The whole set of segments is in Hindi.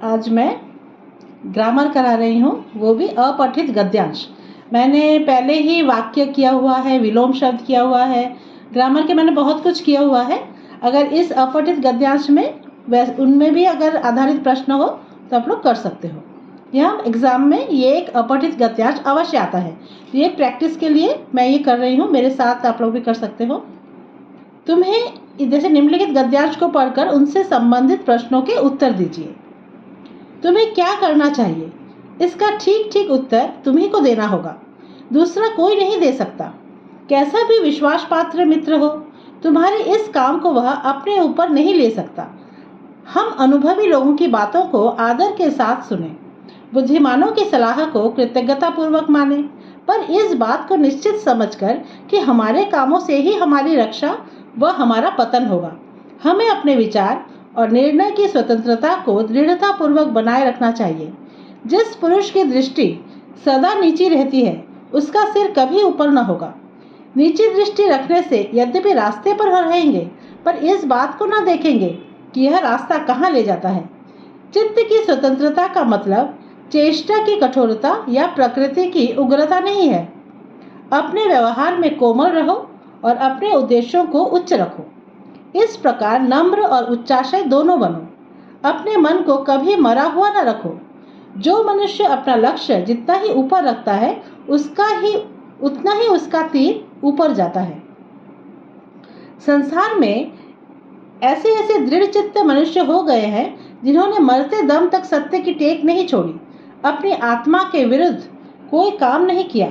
आज मैं ग्रामर करा रही हूँ, वो भी अपठित गद्यांश। मैंने पहले ही वाक्य किया हुआ है, विलोम शब्द किया हुआ है, ग्रामर के मैंने बहुत कुछ किया हुआ है। अगर इस अपठित गद्यांश में उनमें भी अगर आधारित प्रश्न हो तो आप लोग कर सकते हो। यह एग्जाम में ये एक अपठित गद्यांश अवश्य आता है। ये प्रैक्टिस के लिए मैं ये कर रही हूँ, मेरे साथ आप लोग भी कर सकते हो। तुम्हें जैसे निम्नलिखित गद्यांश को पढ़कर उनसे संबंधित प्रश्नों के उत्तर दीजिए। तुम्हें क्या करना चाहिए, इसका ठीक ठीक उत्तर तुम्ही को देना होगा, दूसरा कोई नहीं दे सकता। कैसा भी विश्वास पात्र मित्र हो, तुम्हारे इस काम को वह अपने ऊपर नहीं ले सकता। हम अनुभवी लोगों की बातों को आदर के साथ सुने, बुद्धिमानों की सलाह को कृतज्ञतापूर्वक माने, पर इस बात को निश्चित समझकर कि हमारे कामों से ही हमारी रक्षा व हमारा पतन होगा। हमें अपने विचार और निर्णय की स्वतंत्रता को दृढ़तापूर्वक बनाए रखना चाहिए। जिस पुरुष की दृष्टि सदा नीची रहती है, उसका सिर कभी ऊपर न होगा। नीची दृष्टि रखने से यद्यपि रास्ते पर रहेंगे, पर इस बात को न देखेंगे कि यह रास्ता कहाँ ले जाता है। चित्त की स्वतंत्रता का मतलब चेष्टा की कठोरता या प्रकृति की उग्रता नहीं है। अपने व्यवहार में कोमल रहो और अपने उद्देश्यों को उच्च रखो। इस प्रकार नम्र और उच्चाशय दोनों बनो। अपने मन को कभी मरा हुआ न रखो। जो मनुष्य अपना लक्ष्य जितना ही ऊपर रखता है, उतना ही उसका तीर ऊपर जाता है। संसार में ऐसे ऐसे दृढ़ चित्त मनुष्य हो गए हैं जिन्होंने मरते दम तक सत्य की टेक नहीं छोड़ी, अपनी आत्मा के विरुद्ध कोई काम नहीं किया।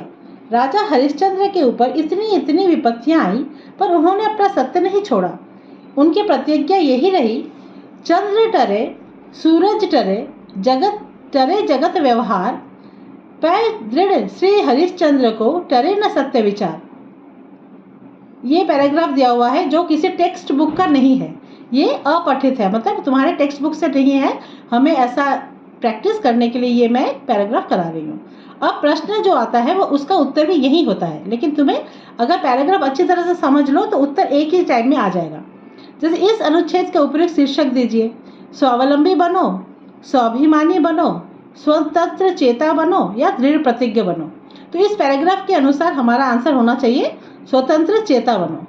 राजा हरिश्चंद्र के ऊपर इतनी इतनी विपत्तियां आई, पर उन्होंने अपना सत्य नहीं छोड़ा। उनकी प्रतिज्ञा यही रही, चंद्र टरे सूरज टरे जगत व्यवहार, पै दृढ़ श्री हरिश्चंद्र को टरे न सत्य विचार। ये पैराग्राफ दिया हुआ है जो किसी टेक्स्ट बुक का नहीं है, ये अपठित है, मतलब तुम्हारे टेक्स्ट बुक से नहीं है। हमें ऐसा प्रैक्टिस करने के लिए ये मैं पैराग्राफ करा रही हूँ। अब प्रश्न जो आता है वो उसका उत्तर भी यही होता है, लेकिन तुम्हें अगर पैराग्राफ अच्छी तरह से समझ लो तो उत्तर एक ही टाइम में आ जाएगा। जैसे इस अनुच्छेद के उपयुक्त शीर्षक दीजिए, स्वावलंबी बनो, स्वाभिमानी बनो, स्वतंत्र चेता बनो या दृढ़ प्रतिज्ञ बनो। तो इस पैराग्राफ के अनुसार हमारा आंसर होना चाहिए स्वतंत्र चेता बनो।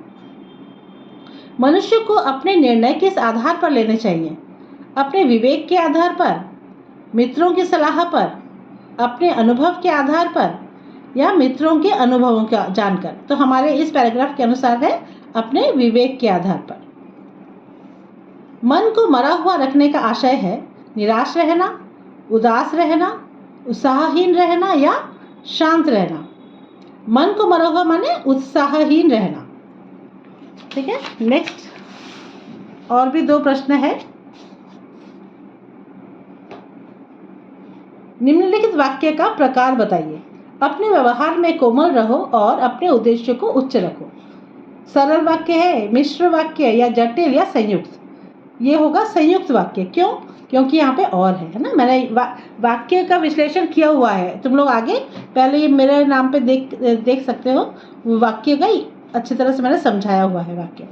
मनुष्य को अपने निर्णय किस आधार पर लेने चाहिए? अपने विवेक के आधार पर, मित्रों की सलाह पर, अपने अनुभव के आधार पर या मित्रों के अनुभवों का जानकर। तो हमारे इस पैराग्राफ के अनुसार है अपने विवेक के आधार पर। मन को मरा हुआ रखने का आशय है निराश रहना, उदास रहना, उत्साहहीन रहना या शांत रहना। मन को मरा हुआ माने उत्साहहीन रहना। ठीक है, नेक्स्ट और भी 2 प्रश्न है। निम्नलिखित वाक्य का प्रकार बताइए। अपने व्यवहार में कोमल रहो और अपने उद्देश्य को उच्च रखो। सरल वाक्य है, मिश्र वाक्य या जटिल या संयुक्त? ये होगा संयुक्त वाक्य। क्यों? क्योंकि यहाँ पे और है ना। मैंने वाक्य का विश्लेषण किया हुआ है, तुम लोग आगे पहले ये मेरे नाम पे देख सकते हो। वाक्य का अच्छी तरह से मैंने समझाया हुआ है वाक्य।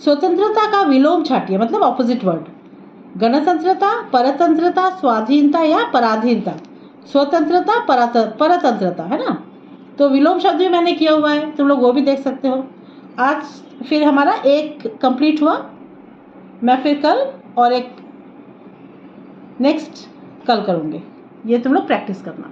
स्वतंत्रता का विलोम छाटिए, मतलब ऑपोजिट वर्ड। गणतंत्रता, परतंत्रता, स्वाधीनता या पराधीनता। स्वतंत्रता, परतंत्रता, है ना। तो विलोम शब्द भी मैंने किया हुआ है, तुम लोग वो भी देख सकते हो। आज फिर हमारा एक कंप्लीट हुआ। मैं फिर कल और एक नेक्स्ट कल करूँगी। ये तुम लोग प्रैक्टिस करना।